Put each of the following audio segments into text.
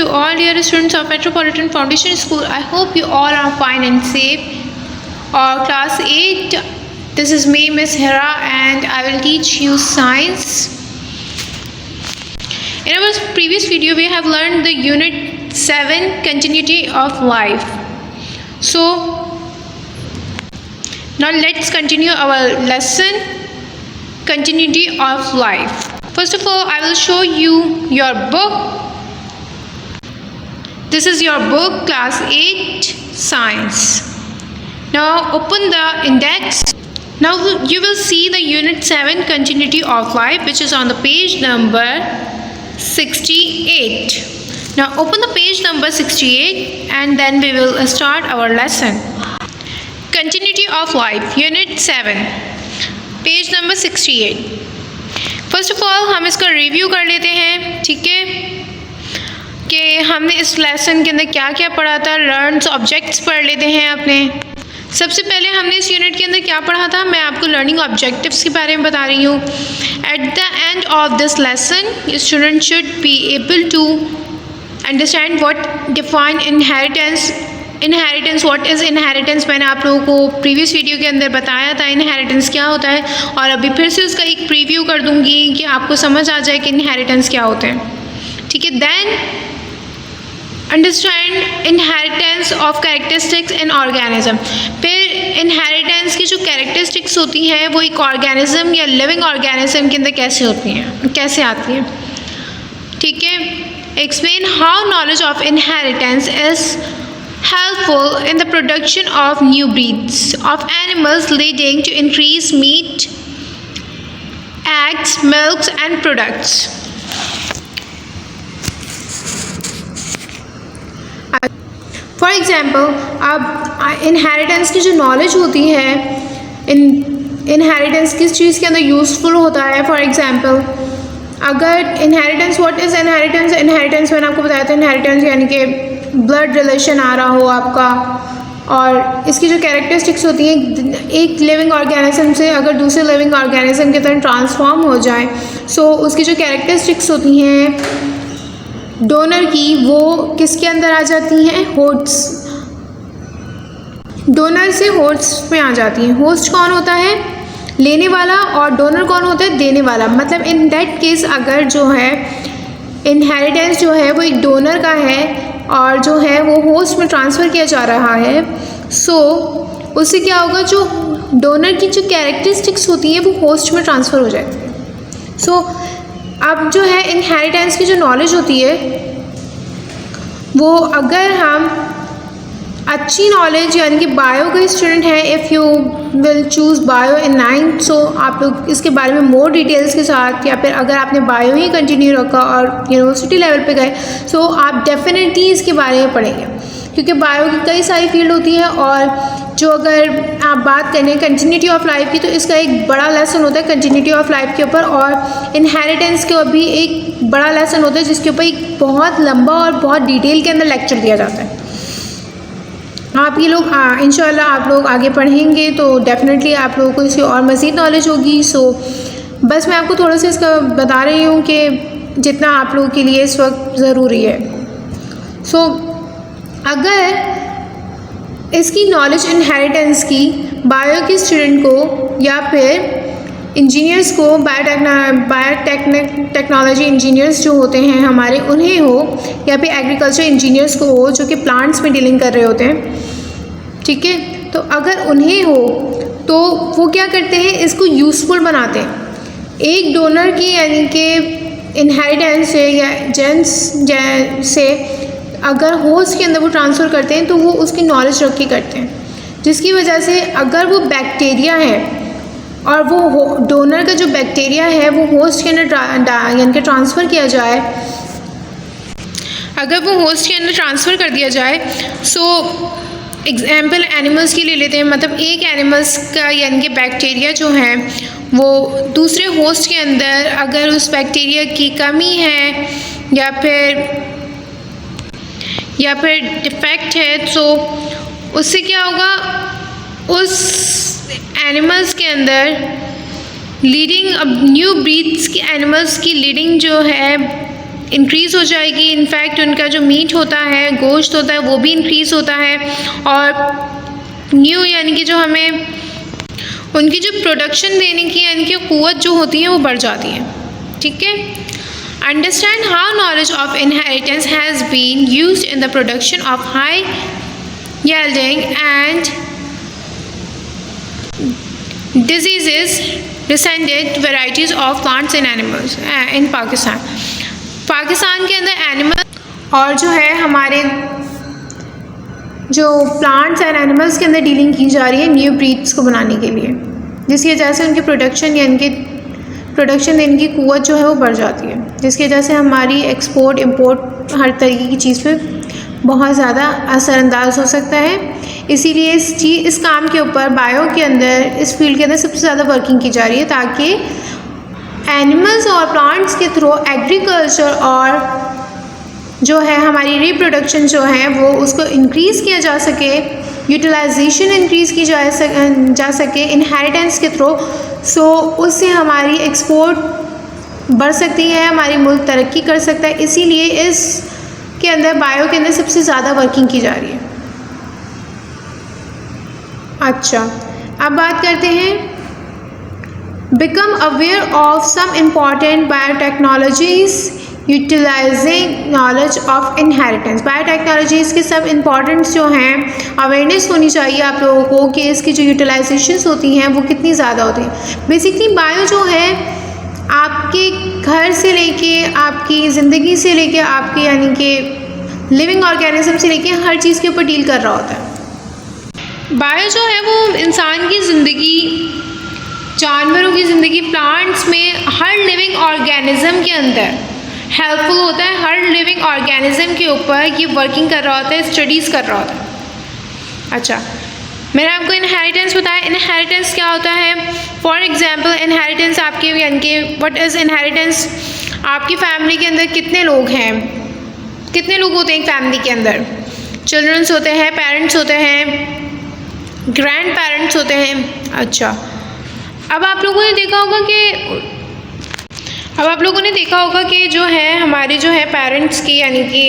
all dear students of Metropolitan Foundation School. I hope you all are fine and safe. Class 8, this is me, Miss Hera, and I will teach you science. In our previous video, we have learned the Unit 7, Continuity of Life. So, now let's continue our lesson, Continuity of Life. First of all, I will show you your book. This is your book, Class 8, Science. Now open the index. Now you will see the Unit 7, Continuity of Life, which is on the page number 68. Now open the page number 68 and then we will start our lesson. Continuity of Life, Unit 7, page number 68. First of all हम इसका review कर लेते हैं, ठीक है, कि हमने इस लेसन के अंदर क्या क्या पढ़ा था. लर्न्स ऑब्जेक्ट्स पढ़ लेते हैं अपने. सबसे पहले हमने इस यूनिट के अंदर क्या पढ़ा था, मैं आपको लर्निंग ऑब्जेक्टिव्स के बारे में बता रही हूँ. At the end of this lesson student should be able to understand what define inheritance. What is inheritance, मैंने आप लोगों को प्रीवियस वीडियो के अंदर बताया था इनहेरिटेंस क्या होता है, और अभी फिर से उसका एक प्रीव्यू कर दूंगी कि आपको समझ आ जाए कि इनहेरिटेंस क्या होते हैं, ठीक है. Then understand inheritance of characteristics in organism. फिर इनहेरिटेंस की जो कैरेक्टरिस्टिक्स होती हैं वो एक ऑर्गेनिज्म या लिविंग ऑर्गेनिज्म के अंदर कैसे होती हैं, कैसे आती हैं, ठीक है. Explain how knowledge of inheritance is helpful in the production of new breeds of animals, leading to increased meat, eggs, milks and products. For example, अब inheritance की जो knowledge होती है, inheritance किस चीज़ के अंदर useful होता है. For example, अगर inheritance, what is inheritance? Inheritance मैंने आपको बताया था, inheritance यानी कि ब्लड रिलेशन आ रहा हो आपका, और इसकी जो कैरेक्टरिस्टिक्स होती हैं, एक लिविंग ऑर्गेनिज्म से अगर दूसरे लिविंग ऑर्गेनिज्म की तरह ट्रांसफॉर्म हो जाए, सो उसकी जो कैरेक्टरिस्टिक्स होती हैं डोनर की, वो किसके अंदर आ जाती हैं, होस्ट. डोनर से होस्ट में आ जाती हैं. होस्ट कौन होता है, लेने वाला, और डोनर कौन होता है, देने वाला. मतलब इन दैट केस अगर जो है इनहेरिटेंस जो है वो एक डोनर का है और जो है वो होस्ट में ट्रांसफ़र किया जा रहा है, सो उससे क्या होगा, जो डोनर की जो कैरेक्टरिस्टिक्स होती हैं वो होस्ट में ट्रांसफ़र हो जाती है. सो अब जो है इनहेरिटेंस की जो नॉलेज होती है वो अगर हम अच्छी नॉलेज यानी कि बायो के स्टूडेंट हैं, if you will choose bio in 9th, सो आप लोग इसके बारे में मोर डिटेल्स के साथ, या फिर अगर आपने बायो ही कंटिन्यू रखा और यूनिवर्सिटी लेवल पे गए, सो आप डेफिनेटली इसके बारे में पढ़ेंगे, क्योंकि बायो की कई सारी फील्ड होती है. और जो अगर आप बात करें कंटिन्यूटी ऑफ लाइफ की, तो इसका एक बड़ा लेसन होता है कंटिन्यूटी ऑफ लाइफ के ऊपर, और इनहेरिटेंस के भी एक बड़ा लेसन होता है जिसके ऊपर एक बहुत लंबा और बहुत डिटेल के अंदर लेक्चर दिया जाता है. आप ये लोग इंशाल्लाह आप लोग आगे पढ़ेंगे तो डेफिनेटली आप लोगों को इसकी और मज़ीद नॉलेज होगी. सो बस मैं आपको थोड़ा सा इसका बता रही हूँ कि जितना आप लोगों के लिए इस वक्त ज़रूरी है. सो अगर इसकी नॉलेज इनहेरिटेंस की बायो के स्टूडेंट को या फिर इंजीनियर्स को, टेक्नोलॉजी इंजीनियर्स जो होते हैं हमारे, उन्हें हो, या फिर एग्रीकल्चर इंजीनियर्स को हो जो कि प्लांट्स में डीलिंग कर रहे होते हैं, ठीक है. तो अगर उन्हें हो तो वो क्या करते हैं, इसको यूज़फुल बनाते हैं. एक डोनर की यानी कि इनहेरिटेंस से या जेंस से अगर होस्ट के अंदर वो ट्रांसफ़र करते हैं तो वो उसकी नॉलेज रख के करते हैं, जिसकी वजह से अगर वो बैक्टीरिया है और वो डोनर का जो बैक्टीरिया है वो होस्ट के अंदर यानी कि ट्रांसफ़र किया जाए, अगर वो होस्ट के अंदर ट्रांसफ़र कर दिया जाए, सो एग्जाम्पल एनिमल्स की ले लेते हैं. मतलब एक एनिमल्स का यानी कि बैक्टीरिया जो है वो दूसरे होस्ट के अंदर अगर उस बैक्टीरिया की कमी है या फिर डिफेक्ट है, तो उससे क्या होगा, उस एनिमल्स के अंदर लीडिंग, अब न्यू ब्रीड्स की एनिमल्स की लीडिंग जो है इंक्रीज़ हो जाएगी। इनफैक्ट उनका जो मीट होता है, गोश्त होता है, वो भी इंक्रीज़ होता है। और न्यू यानी कि जो हमें उनकी जो प्रोडक्शन देने की यानी कि क़ुव्वत जो होती है वो बढ़ जाती है। ठीक है। Understand how knowledge of inheritance has been used in the production of high yielding and diseases resistant varieties of plants and animals in Pakistan। Pakistan के अंदर एनिमल और जो है हमारे जो प्लांट्स एंड एनिमल्स के अंदर डीलिंग की जा रही है न्यू ब्रीड्स को बनाने के लिए, जिसकी वजह से उनकी प्रोडक्शन यानी कि प्रोडक्शन देने की क़ुव्वत जो है वो बढ़ जाती है, जिसकी वजह से हमारी एक्सपोर्ट इंपोर्ट हर तरीके की चीज़ पे बहुत ज़्यादा असरअंदाज हो सकता है। इसीलिए इस काम के ऊपर बायो के अंदर, इस फील्ड के अंदर सबसे ज़्यादा वर्किंग की जा रही है, ताकि एनिमल्स और प्लांट्स के थ्रू एग्रीकल्चर और जो है हमारी रिप्रोडक्शन जो है वो उसको इंक्रीज़ किया जा सके, यूटिलाइजेशन इंक्रीज़ की जा सके इनहेरिटेंस के थ्रू। सो उससे हमारी एक्सपोर्ट बढ़ सकती है, हमारी मुल्क तरक्की कर सकता है। इसीलिए इस के अंदर बायो के अंदर सबसे ज़्यादा वर्किंग की जा रही है। अच्छा, अब बात करते हैं become aware of some important biotechnologies utilising knowledge of inheritance. Biotechnologies के सब इम्पॉर्टेंट्स जो हैं अवेयरनेस होनी चाहिए आप लोगों को कि इसकी जो यूटिलाइजेशंस होती हैं वो कितनी ज़्यादा होती हैं। बेसिकली बायो जो है आपके घर से लेके आपकी ज़िंदगी से लेके आपके यानी कि लिविंग ऑर्गेनिज्म से लेके हर चीज़ के ऊपर डील कर रहा होता है। बायो जो है वो इंसान की ज़िंदगी, जानवरों की ज़िंदगी, प्लांट्स में हर लिविंग ऑर्गेनिज्म के अंदर हेल्पफुल होता है। हर लिविंग ऑर्गेनिज्म के ऊपर ये वर्किंग कर रहा होता है, स्टडीज़ कर रहा होता है। अच्छा, मैंने आपको इनहेरिटेंस बताया। इनहेरिटेंस क्या होता है? फॉर एग्जांपल इनहेरिटेंस आपके यानी कि व्हाट इज़ इनहेरिटेंस, आपकी फैमिली के अंदर कितने लोग हैं, कितने लोग होते हैं एक फैमिली के अंदर? चिल्ड्रंस होते हैं, पेरेंट्स होते हैं, ग्रैंड पेरेंट्स होते हैं। अच्छा, अब आप लोगों ने देखा होगा कि जो है हमारे जो है पेरेंट्स की यानी कि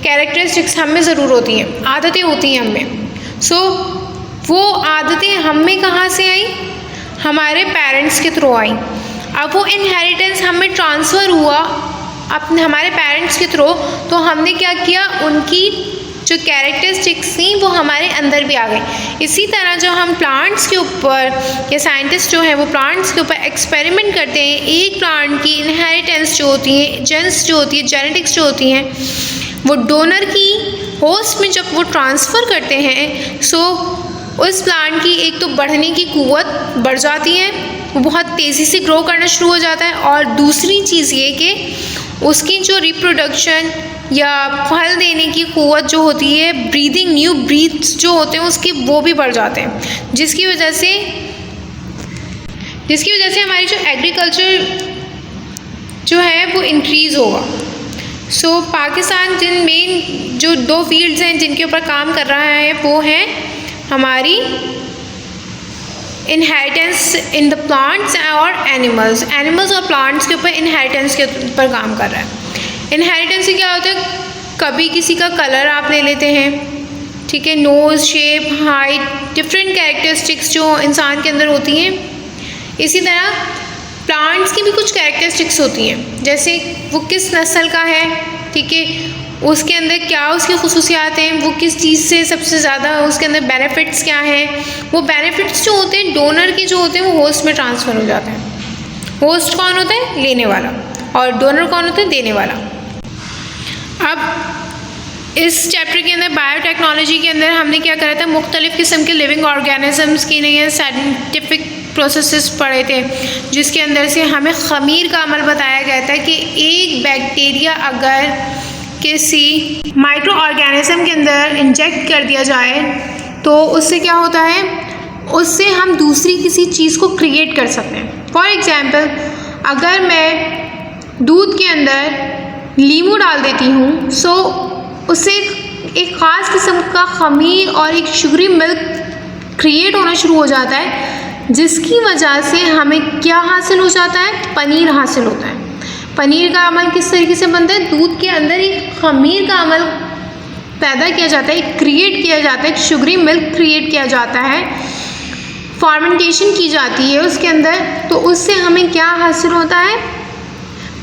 कैरेक्टरिस्टिक्स हम में ज़रूर होती हैं, आदतें होती हैं हम में। सो वो आदतें हम में कहाँ से आई? हमारे पेरेंट्स के थ्रू आई। अब वो इनहेरिटेंस हम में ट्रांसफ़र हुआ अपने हमारे पेरेंट्स के थ्रू, तो हमने क्या किया, उनकी जो कैरेक्टरिस्टिक्स थी वो हमारे अंदर भी आ गई। इसी तरह जो हम प्लांट्स के ऊपर या साइंटिस्ट जो है वो प्लांट्स के ऊपर एक्सपेरिमेंट करते हैं, एक प्लांट की इनहेरिटेंस जो होती है, जेन्स जो होती है, जेनेटिक्स जो होती हैं, वो डोनर की होस्ट में जब वो ट्रांसफ़र करते हैं, सो उस प्लांट की एक तो बढ़ने की क़ुव्वत बढ़ जाती है, वो बहुत तेज़ी से ग्रो करना शुरू हो जाता है। और दूसरी चीज़ ये कि उसकी जो रिप्रोडक्शन या फल देने की क़ुव्वत जो होती है, ब्रीदिंग न्यू ब्रीथ्स जो होते हैं उसके वो भी बढ़ जाते हैं, जिसकी वजह से हमारी जो एग्रीकल्चर जो है वो इंक्रीज़ होगा। सो पाकिस्तान जिन मेन जो 2 फील्ड्स हैं जिनके ऊपर काम कर रहा है वो है हमारी इनहेरिटेंस इन द प्लांट्स और एनिमल्स और प्लांट्स के ऊपर इनहेरिटेंस के ऊपर काम कर रहा है। इनहेरिटेंस से क्या होता है, कभी किसी का कलर आप ले लेते हैं, ठीक है, nose shape, height, different characteristics जो इंसान के अंदर होती हैं। इसी तरह प्लांट्स की भी कुछ कैरेक्टरिस्टिक्स होती हैं, जैसे वो किस नस्ल का है, ठीक है, उसके अंदर क्या उसकी खुसूसियात हैं, वो किस चीज़ से सबसे ज़्यादा उसके अंदर बेनिफिट्स क्या हैं। वो बेनिफिट्स जो होते हैं डोनर के जो होते हैं वो होस्ट में ट्रांसफ़र हो जाते हैं। होस्ट कौन होता है? लेने वाला। और डोनर कौन होता है? देने वाला। अब इस चैप्टर के अंदर बायोटेक्नोलॉजी के अंदर हमने क्या करा था, मुख्तलिफ़ किस्म के लिविंग ऑर्गेनिजम्स की नई साइंटिफिक प्रोसेसेस पढ़े थे, जिसके अंदर से हमें ख़मीर का अमल बताया गया था कि एक बैक्टीरिया अगर किसी माइक्रो ऑर्गेनिज्म के अंदर इंजेक्ट कर दिया जाए तो उससे क्या होता है, उससे हम दूसरी किसी चीज़ को क्रिएट कर सकते हैं। फॉर एग्ज़ाम्पल, अगर मैं दूध के अंदर लीमू डाल देती हूँ, सो उससे एक ख़ास किस्म का ख़मीर और एक शुगरी मिल्क क्रिएट होना शुरू हो जाता है, जिसकी वजह से हमें क्या हासिल हो जाता है? पनीर हासिल होता है। पनीर का अमल किस तरीके से बनता है, दूध के अंदर एक खमीर का अमल पैदा किया जाता है, क्रिएट किया जाता है, शुगरी मिल्क क्रिएट किया जाता है, फर्मेंटेशन की जाती है उसके अंदर, तो उससे हमें क्या हासिल होता है,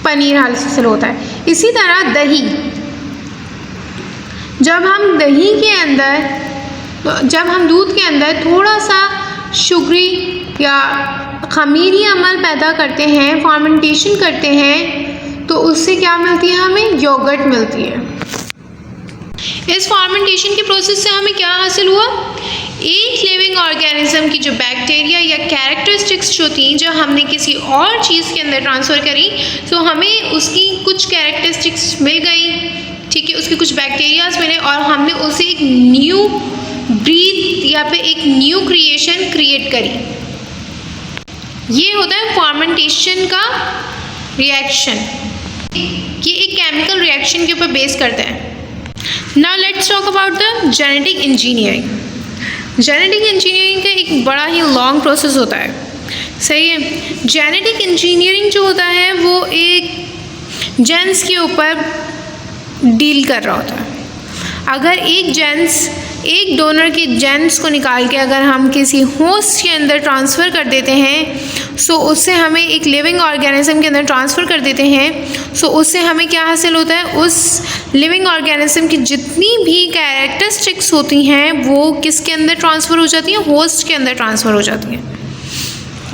पनीर हासिल होता है। इसी तरह दही, जब हम दही के अंदर, जब हम दूध के अंदर थोड़ा सा शुगरी या खमीरी अमल पैदा करते हैं, फर्मेंटेशन करते हैं, तो उससे क्या मिलती है, हमें योगर्ट मिलती है। इस फर्मेंटेशन के प्रोसेस से हमें क्या हासिल हुआ, एक लिविंग ऑर्गेनिज्म की जो बैक्टीरिया या कैरेक्टरिस्टिक्स जो थी, जो हमने किसी और चीज़ के अंदर ट्रांसफ़र करी, तो हमें उसकी कुछ कैरेक्टरिस्टिक्स मिल गई, ठीक है, उसके कुछ बैक्टीरियाज मिले और हमने उसे एक न्यू ब्रीथ या फिर एक न्यू क्रिएशन क्रिएट करी। ये होता है फर्मेंटेशन का रिएक्शन, ये एक केमिकल रिएक्शन के ऊपर बेस करता है। Now let's talk about the genetic engineering. Genetic engineering का एक बड़ा ही लॉन्ग प्रोसेस होता है, सही है। जेनेटिक इंजीनियरिंग जो होता है वो एक जेन्स के ऊपर डील कर रहा होता है। अगर एक डोनर के जेन्स को निकाल के अगर हम किसी होस्ट के अंदर ट्रांसफ़र कर देते हैं, सो उससे हमें एक लिविंग ऑर्गेनिज्म के अंदर ट्रांसफ़र कर देते हैं, सो उससे हमें क्या हासिल होता है, उस लिविंग ऑर्गेनिज्म की जितनी भी कैरेक्टरिस्टिक्स होती हैं वो किसके अंदर ट्रांसफ़र हो जाती हैं, होस्ट के अंदर ट्रांसफ़र हो जाती हैं।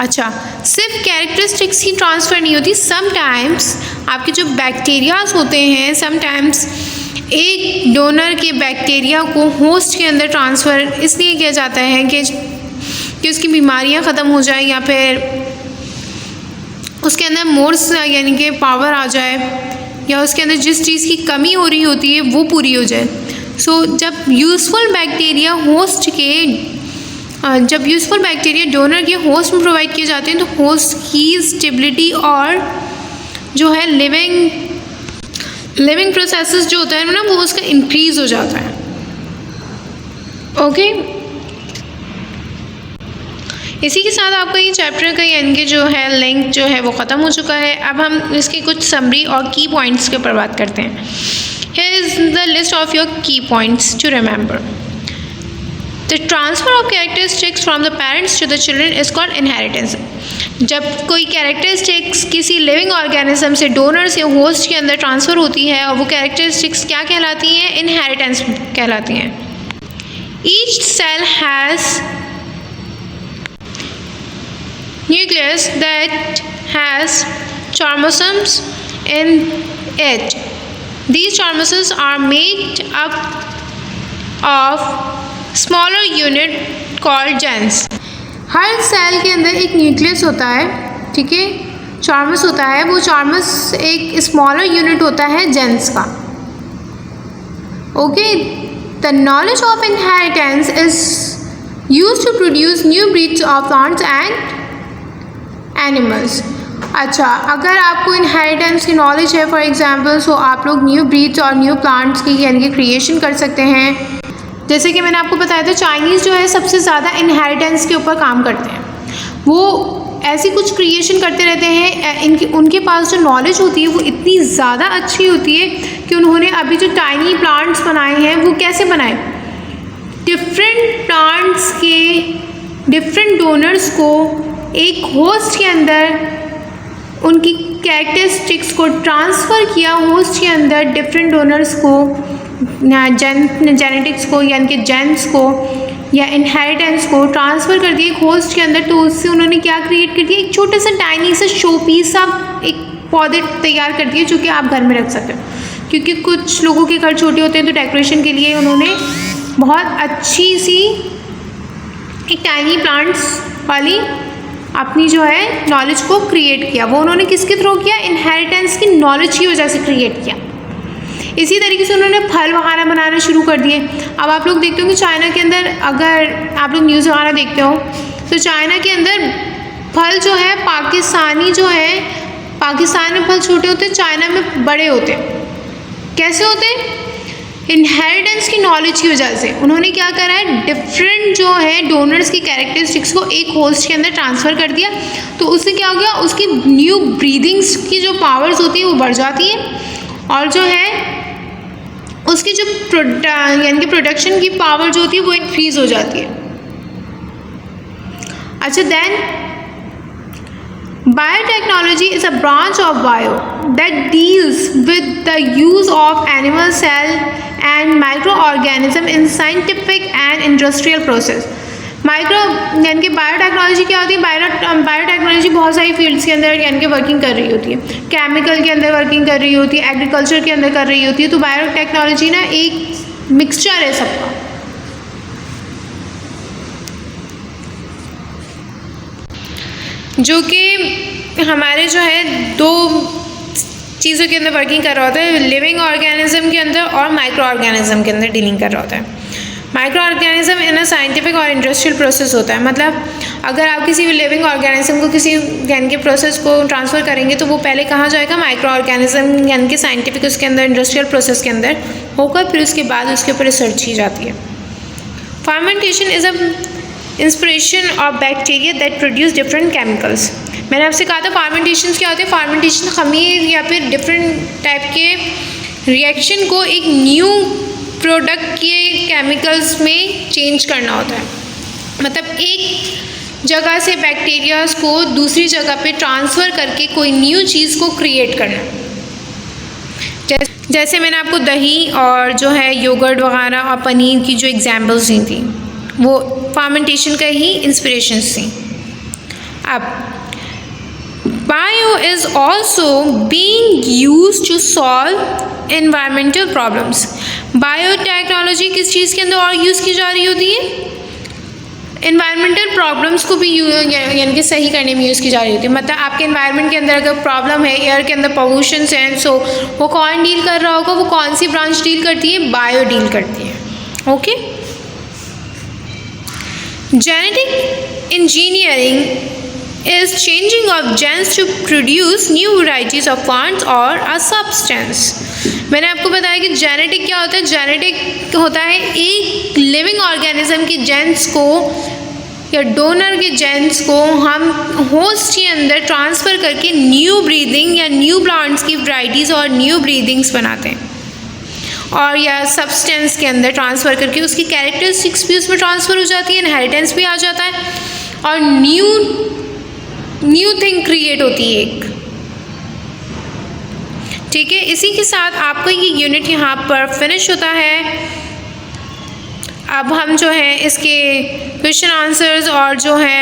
अच्छा, सिर्फ कैरेक्टरिस्टिक्स ही ट्रांसफ़र नहीं होती, समटाइम्स आपके जो बैक्टीरियाज होते हैं, समटाइम्स एक डोनर के बैक्टीरिया को होस्ट के अंदर ट्रांसफ़र इसलिए किया जाता है कि उसकी बीमारियां ख़त्म हो जाए या फिर उसके अंदर मोर्स यानी कि पावर आ जाए, या उसके अंदर जिस चीज़ की कमी हो रही होती है वो पूरी हो जाए। सो जब यूज़फुल बैक्टीरिया डोनर के होस्ट में प्रोवाइड किए जाते हैं, तो होस्ट की स्टेबिलिटी और जो है लिविंग प्रोसेसेस जो होता है ना, वो उसका इंक्रीज़ हो जाता है। ओके, इसी के साथ आपका ये चैप्टर का यानी कि जो है लिंक जो है वो ख़त्म हो चुका है। अब हम इसके कुछ समरी और की पॉइंट्स के ऊपर बात करते हैं। Here is the list of your key points to remember. The transfer of characteristics from the parents to the children is called inheritance. जब कोई कैरेक्टरिस्टिक्स किसी लिविंग ऑर्गेनिज्म से डोनर से होस्ट के अंदर ट्रांसफ़र होती है और वो कैरेक्टरिस्टिक्स क्या कहलाती हैं, इनहेरिटेंस कहलाती हैं। Each cell has nucleus that has chromosomes in it. These chromosomes are made up of smaller unit called genes. Her cell के अंदर एक न्यूक्लियस होता है, ठीक है, चार्मस होता है, वो चार्मस एक स्मॉलर यूनिट होता है जेन्स का। Okay, the knowledge of inheritance is used to produce new breeds of plants and animals. अच्छा, अगर आपको इनहेरिटेंस की नॉलेज है फॉर एग्जांपल, सो आप लोग न्यू ब्रीड्स और न्यू प्लांट्स की यानी कि क्रिएशन कर सकते हैं। जैसे कि मैंने आपको बताया था, चाइनीज़ जो है सबसे ज़्यादा इनहेरिटेंस के ऊपर काम करते हैं। वो ऐसी कुछ क्रिएशन करते रहते हैं, उनके पास जो नॉलेज होती है वो इतनी ज़्यादा अच्छी होती है कि उन्होंने अभी जो टाइनी प्लांट्स बनाए हैं वो कैसे बनाए, डिफरेंट प्लांट्स के डिफरेंट डोनर्स को एक होस्ट के अंदर उनकी कैरेक्टरिस्टिक्स को ट्रांसफ़र किया, होस्ट के अंदर डिफरेंट डोनर्स को जेनेटिक्स को यानी कि जेन्स को या इनहेरिटेंस को ट्रांसफ़र कर दिया एक होस्ट के अंदर। तो उससे उन्होंने क्या क्रिएट कर दिया, एक छोटे सा टाइनी सा शो पीस सा एक पौधे तैयार कर दिए जो कि आप घर में रख सकते हो, क्योंकि कुछ लोगों के घर छोटे होते हैं तो डेकोरेशन के लिए उन्होंने बहुत अच्छी सी एक टाइनी प्लांट्स वाली अपनी जो है नॉलेज को क्रिएट किया। वो उन्होंने किसके थ्रू किया, इनहेरिटेंस की नॉलेज की वजह से क्रिएट किया। इसी तरीके से उन्होंने फल वगैरह बनाना शुरू कर दिए। अब आप लोग देखते हो कि चाइना के अंदर, अगर आप लोग न्यूज़ वगैरह देखते हो तो चाइना के अंदर फल जो है पाकिस्तान में फल छोटे होते हैं, चाइना में बड़े होते हैं। कैसे होते हैं, इनहेरिटेंस की नॉलेज की वजह से उन्होंने क्या करा है, डिफरेंट जो है डोनर्स की कैरेक्टरिस्टिक्स को एक होस्ट के अंदर ट्रांसफ़र कर दिया। तो उससे क्या हो गया, उसकी न्यू ब्रीदिंग्स की जो पावर्स होती है वो बढ़ जाती है, और जो है उसकी जो यानी कि प्रोडक्शन की पावर जो होती है वो इंक्रीज़ हो जाती है। अच्छा, then biotechnology is a branch of bio that deals with the use of animal cell and microorganism in scientific and industrial process। Micro यानी कि बायोटेक्नोलॉजी क्या होती है, बायोटेक्नोलॉजी बहुत सारी फील्ड्स के अंदर यानी कि वर्किंग कर रही होती है, केमिकल के अंदर वर्किंग कर रही होती है, एग्रीकल्चर के अंदर कर रही होती है। तो बायोटेक्नोलॉजी ना एक मिक्सचर है सबका। जो कि हमारे जो है दो चीज़ों के अंदर वर्किंग कर रहा होता है, लिविंग ऑर्गेनिज्म के अंदर और माइक्रो ऑर्गेनिज्म के अंदर डीलिंग कर रहा होता है। Micro organism in a scientific और इंडस्ट्रियल प्रोसेस होता है, मतलब अगर आप किसी भी लिविंग ऑर्गेनिज्म को किसी यानी कि प्रोसेस को ट्रांसफ़र करेंगे तो वो पहले कहाँ जाएगा, माइक्रो ऑर्गेनिज्म यानी कि साइंटिफिक उसके अंदर इंडस्ट्रियल प्रोसेस के अंदर होकर फिर उसके बाद उसके ऊपर रिसर्च की जाती है। Fermentation is a inspiration of bacteria that produce different chemicals. मैंने आपसे कहा था फार्मेंटेशन क्या होते हैं, फार्मेंटेशन खमीर या फिर डिफरेंट टाइप के रिएक्शन को एक न्यू प्रोडक्ट के केमिकल्स में चेंज करना होता है, मतलब एक जगह से बैक्टीरियाज को दूसरी जगह पे ट्रांसफ़र करके कोई न्यू चीज़ को क्रिएट करना। जैसे मैंने आपको दही और जो है योगर्ट वगैरह और पनीर की जो एग्जाम्पल्स दी थी वो फर्मेंटेशन का ही इंस्पिरेशंस थी। अब bio is also being used to solve environmental problems. Biotechnology किस चीज़ के अंदर और यूज़ की जा रही होती है, एनवायरमेंटल प्रॉब्लम्स को भी यानी कि सही करने में यूज़ की जा रही होती है। मतलब आपके एनवायरनमेंट के अंदर अगर प्रॉब्लम है, एयर के अंदर पोल्यूशन है, सो वो कौन डील कर रहा होगा, वो कौन सी ब्रांच डील करती है, बायो डील करती है। Okay, genetic engineering is changing of genes to produce new varieties of plants or a substance। मैंने आपको बताया कि जेनेटिक क्या होता है, जेनेटिक होता है एक लिविंग ऑर्गेनिज्म के जेन्स को या डोनर के जेन्स को हम होस्ट के अंदर ट्रांसफ़र करके न्यू ब्रीदिंग या न्यू प्लांट्स की वैरायटीज़ और न्यू ब्रीदिंग्स बनाते हैं, और या सब्सटेंस के अंदर ट्रांसफ़र करके उसकी कैरेक्टरिस्टिक्स भी उसमें ट्रांसफ़र हो जाती है, इनहेरिटेंस भी आ जाता है और न्यू थिंग क्रिएट होती है एक। ठीक है, इसी के साथ आपका ये यूनिट यहाँ पर फिनिश होता है। अब हम जो है इसके क्वेश्चन आंसर्स और जो है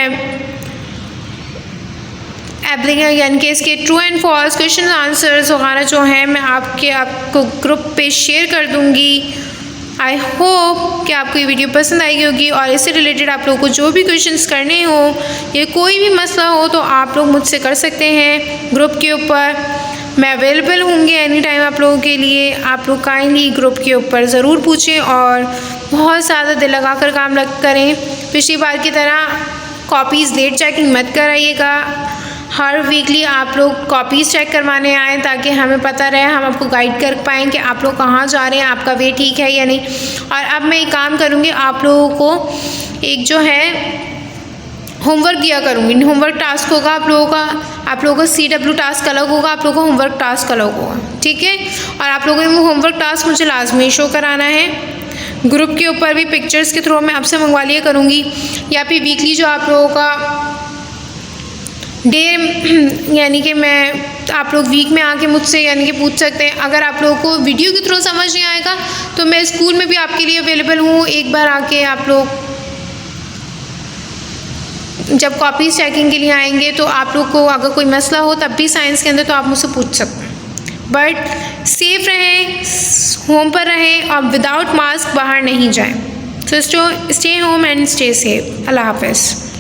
यानी कि इसके true and false question answers वगैरह जो हैं मैं आपको ग्रुप पे शेयर कर दूँगी। आई होप कि आपको ये वीडियो पसंद आएगी होगी, और इससे रिलेटेड आप लोगों को जो भी क्वेश्चंस करने हो या कोई भी मसला हो तो आप लोग मुझसे कर सकते हैं ग्रुप के ऊपर। मैं अवेलेबल होंगे एनी टाइम आप लोगों के लिए। आप लोग काइंडली ग्रुप के ऊपर ज़रूर पूछें और बहुत ज़्यादा दिल लगा कर काम करें। पिछली बार की तरह कॉपीज़ लेट चेकिंग मत कराइएगा, हर वीकली आप लोग कॉपीज़ चेक करवाने आएँ ताकि हमें पता रहे, हम आपको गाइड कर पाएँ कि आप लोग कहाँ जा रहे हैं, आपका वे ठीक है या नहीं। और अब मैं एक काम करूँगी, आप लोगों को एक जो है होमवर्क दिया करूँगी। होमवर्क टास्क होगा आप लोगों का CW टास्क अलग होगा, आप लोगों का होमवर्क टास्क अलग होगा, ठीक है। और आप लोगों ने वो होमवर्क टास्क मुझे लाजमी शो कराना है। ग्रुप के ऊपर भी पिक्चर्स के थ्रू मैं आपसे मंगवा लिया करूँगी, या फिर वीकली जो आप लोगों का डे यानी कि मैं आप लोग वीक में आके मुझसे यानी कि पूछ सकते हैं। अगर आप लोगों को वीडियो के थ्रू समझ नहीं आएगा तो मैं स्कूल में भी आपके लिए अवेलेबल हूँ। एक बार आके आप लोग जब कॉपीज़ चेकिंग के लिए आएंगे तो आप लोग को अगर कोई मसला हो तब भी साइंस के अंदर तो आप मुझसे पूछ सकते हैं। बट सेफ़ रहें, होम पर रहें और विदाउट मास्क बाहर नहीं जाएं। So stay home and stay safe. अल्लाह हाफ़िज़।